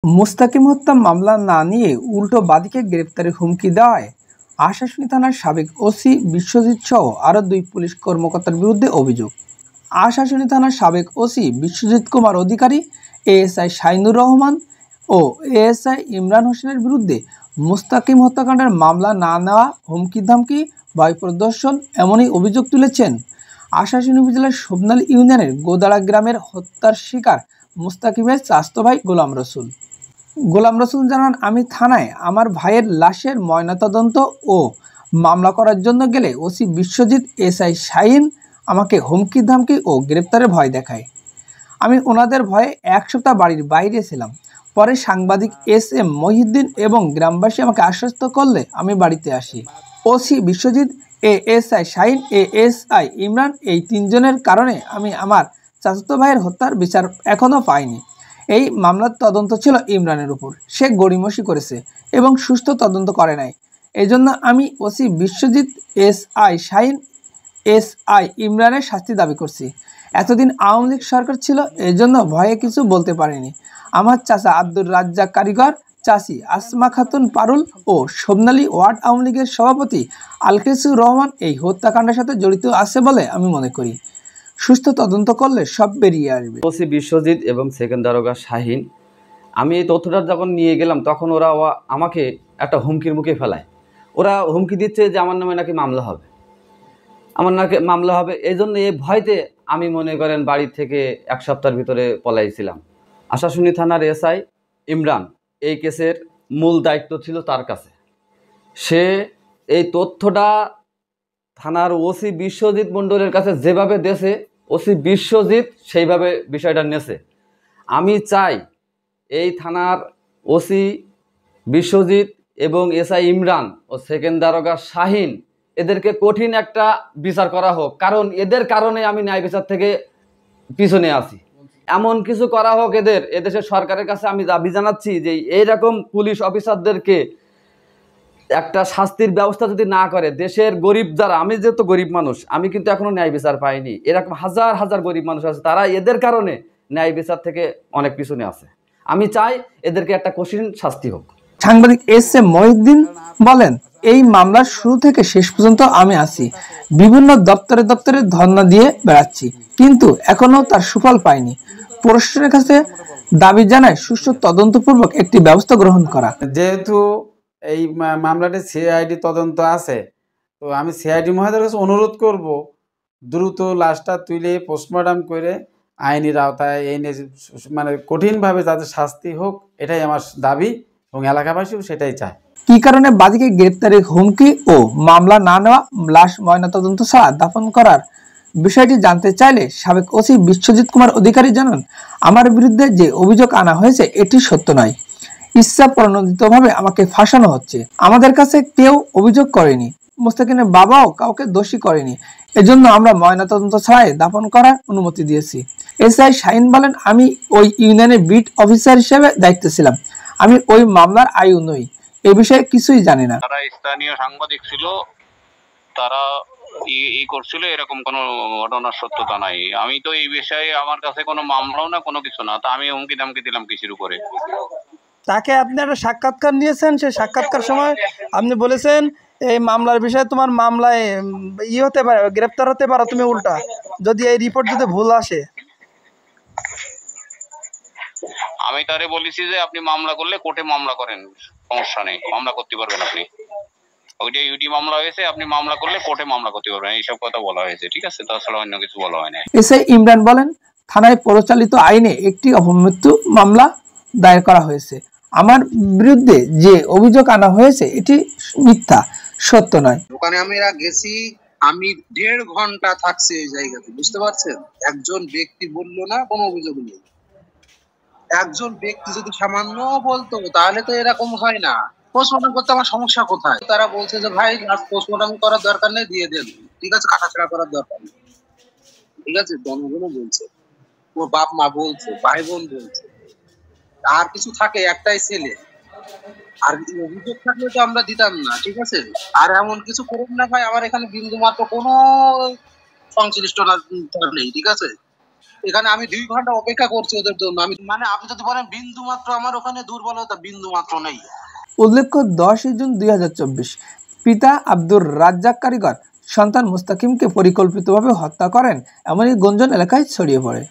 মুস্তাকিম হত্যা মামলা না নিয়ে উল্টো বাদীকে গ্রেপ্তারের হুমকি দেওয়ায় আশাশুনি থানার সাবেক ওসি বিশ্বজিৎ সহ আরও 2 পুলিশ কর্মকর্তার বিরুদ্ধে অভিযোগ। আশাশুনি থানার সাবেক ওসি বিশ্বজিৎ কুমার অধিকারী, এএসআই শাইনুর রহমান ও এএসআই ইমরান হোসেনের বিরুদ্ধে মুস্তাকিম হত্যাকাণ্ডের মামলা না নেওয়া, হুমকি ধামকি, ভয় প্রদর্শন এমনই অভিযোগ তুলেছেন আশাশুনি উপজেলার শোভনাল ইউনিয়নের গোদাড়া গ্রামের হত্যার শিকার মুস্তাকিমের চাচাতো ভাই গোলাম রসুল। গোলাম রসুল জানান, আমি থানায় আমার ভাইয়ের লাশের ময়নাতদন্ত ও মামলা করার জন্য গেলে ওসি বিশ্বজিৎ, এসআই শাহিন আমাকে হুমকি ধামকি ও গ্রেপ্তারের ভয় দেখায়। আমি ওনাদের ভয়ে 1 সপ্তাহ বাড়ির বাইরে ছিলাম। পরে সাংবাদিক এস.এম. মহিউদ্দিন এবং গ্রামবাসী আমাকে আশ্বস্ত করলে আমি বাড়িতে আসি। OC Biswajit, ASI Shahin, ASI Imran এই 3 জনের কারণে আমি আমার চাচাতো ভাইয়ের হত্যার বিচার এখনও পাইনি। এই মামলার তদন্ত ছিল ইমরানের উপর। সে গড়িমসি করেছে এবং সুষ্ঠু তদন্ত করে নাই। এজন্য আমি OC Biswajit, SI Shahin, SI ইমরানের শাস্তি দাবি করছি। এতদিন আওয়ামী লীগ সরকার ছিল, এজন্য ভয়ে কিছু বলতে পারিনি। আমার চাচা আব্দুর রাজ্জাক কারিগর, চাচি আসমা খাতুন পারুল ও শোভনালী ওয়ার্ড আওয়ামী লীগের সভাপতি আলকেসুর রহমান এই হত্যাকাণ্ডের সাথে জড়িত আছে বলে আমি মনে করি। সুস্থ তদন্ত করলে সব বেরিয়ে আসবে। ওসি বিশ্বজিৎ এবং সেকেন্ড দারোগা শাহিন, আমি এই তথ্যটা যখন নিয়ে গেলাম তখন ওরা আমাকে একটা হুমকির মুখে ফেলায়। ওরা হুমকি দিচ্ছে যে আমার নামে নাকি মামলা হবে, এই জন্য এই ভয়তে আমি মনে করেন বাড়ি থেকে 1 সপ্তাহের ভিতরে পলাইছিলাম। আশাশুনি থানার এসআই ইমরান, এই কেসের মূল দায়িত্ব ছিল তার কাছে। সে এই তথ্যটা থানার ওসি বিশ্বজিৎ মণ্ডলের কাছে যেভাবে দেশে, ওসি বিশ্বজিৎ সেইভাবে বিষয়টা নেছে। আমি চাই এই থানার ওসি বিশ্বজিৎ এবং এসআই ইমরান ও সেকেন্ড দারোগা শাহিন, এদেরকে কঠিন একটা বিচার করা হোক, কারণ এদের কারণে আমি ন্যায় বিচার থেকে পিছনে আছি। এমন কিছু করা হোক এদেশের সরকারের কাছে আমি দাবি জানাচ্ছি যে এইরকম পুলিশ অফিসারদেরকে একটা শাস্তির ব্যবস্থা যদি না করে, দেশের গরিব যারা, আমি যেহেতু গরিব মানুষ, আমি কিন্তু এখনো ন্যায় বিচার পাইনি। এরকম হাজার হাজার গরিব মানুষ আছে, তারা এদের কারণে ন্যায় বিচার থেকে অনেক পিছনে আছে। আমি চাই এদেরকে একটা কঠিন শাস্তি হোক। সাংবাদিক এস.এম. মহিউদ্দিন বলেন, এই মামলার শুরু থেকে শেষ পর্যন্ত আমি আছি। বিভিন্ন দপ্তরে দপ্তরে ধর্ণা দিয়ে বেড়াচ্ছি, কিন্তু এখনো তার সুফল পাইনি। প্রশাসনের কাছে দাবি জানায় সুষ্ঠু তদন্তপূর্বক একটি ব্যবস্থা গ্রহণ করা। যেহেতু এই মামলাটি সিআইডি তদন্ত আছে, তো আমি সিআইডি মহোদয়ের কাছে অনুরোধ করব দ্রুত লাশটা তুলে পোস্টমর্টম করে আইনের আওতায় এনে মানে কঠিনভাবে যাতে শাস্তি হোক, এটাই আমার দাবি এবং এলাকাবাসীও সেটাই চায়। কি কারণে বাদীকে গ্রেপ্তারের হুমকি ও মামলা না নেওয়া, লাশ ময়নাতদন্ত ছাড়া দাফন করার বিষয়টি জানতে চাইলে সাবেক ওসি বিশ্বজিৎ কুমার অধিকারী জানান, আমার বিরুদ্ধে যে অভিযোগ আনা হয়েছে এটি সত্য নয়। ইচ্ছা প্রণোদিতভাবে আমাকে ফাঁসানো হচ্ছে। আমাদের কাছে কেউ অভিযোগ করেনি, মুস্তাকিমের বাবাও কাউকে দোষী করেনি। এজন্য আমরা ময়নাতদন্ত ছাড়াই দাফন করার অনুমতি দিয়েছি। এসআই শাহিন বলেন, আমি ওই ইউনিয়নের বিট অফিসার হিসেবে দায়িত্বে ছিলাম। আমি ওই মামলার আয়ু নই, এ বিষয়ে কিছুই জানি না। তারা স্থানীয় সাংবাদিক ছিল, তারা ই করছিল, এরকম কোনো ঘটনার সত্যতা নাই। আমি তো এই বিষয়ে আমার কাছে কোনো মামলাও না, কোনো কিছু না, তা আমি হুমকি দামকি দিলাম কিসের উপরে? তাকে আপনি একটা সাক্ষাৎকার নিয়েছেন, সেই সাক্ষাৎকার সময় আপনি বলেছেন এই মামলার বিষয়ে তোমার মামলায় হতে পারে, গ্রেপ্তার হতে পারো তুমি উল্টা, যদি এই রিপোর্ট যদি ভুল আসে। আমি তারে বলেছি যে আপনি মামলা করলে কোর্টে মামলা করেন, সমস্যা নেই, মামলা করতে পারবেন আপনি। ওইটা ইউডি মামলা হয়েছে, আপনি মামলা করলে কোর্টে মামলা করতে পারবেন, এইসব কথা বলা হয়েছে। ঠিক আছে, তাছাড়া অন্য কিছু বলা হয় না। এসআই ইমরান বলেন, থানায় প্রচলিত আইনে একটি অপমৃত্যু মামলা দায়ের করা হয়েছে। আমার বিরুদ্ধে যে অভিযোগ আনা হয়েছে এটি মিথ্যা, সত্য নয়। ওখানে আমি গেছি, আমি 1.5 ঘন্টা থাকছি এই জায়গাতে, বুঝতে পারছেন? একজন ব্যক্তি বললো না কোনো অভিযোগ নেই। একজন ব্যক্তি যদি সামান্য বলতো তাহলে তো এরকম হয় না। পোস্টমর্টম করতে আমার সমস্যা কোথায়? তারা বলছে যে ভাই পোস্টমর্টম করার দরকার নেই, দিয়ে দেন। ঠিক আছে, কাটাছাড়া করার দরকার নেই। ঠিক আছে, জনগণও বলছে, ওর বাপ মা বলছে, ভাই বোন বলছে। আর কিছু থাকে, একটাই ছেলে, আর অভিযোগ থাকলে তো আমরা দিতাম না। ঠিক আছে, আর এমন কিছু করুন না ভাই, আমার এখানে বিন্দু মাত্র কোনো সংশ্লিষ্টতা নেই। ঠিক আছে, এখানে আমি 2 ঘন্টা অপেক্ষা করছি ওদের জন্য। আমি মানে আপনি যদি বলেন বিন্দু মাত্র আমার ওখানে দুর্বলতা বিন্দু মাত্র নেই। উল্লেখ্য 10 জুন 2024 পিতা আব্দুর রাজ্জাক কারিগর সন্তান মুস্তাকিমকে পরিকল্পিতভাবে হত্যা করেন এমনই গুঞ্জন এলাকায় ছড়িয়ে পড়ে।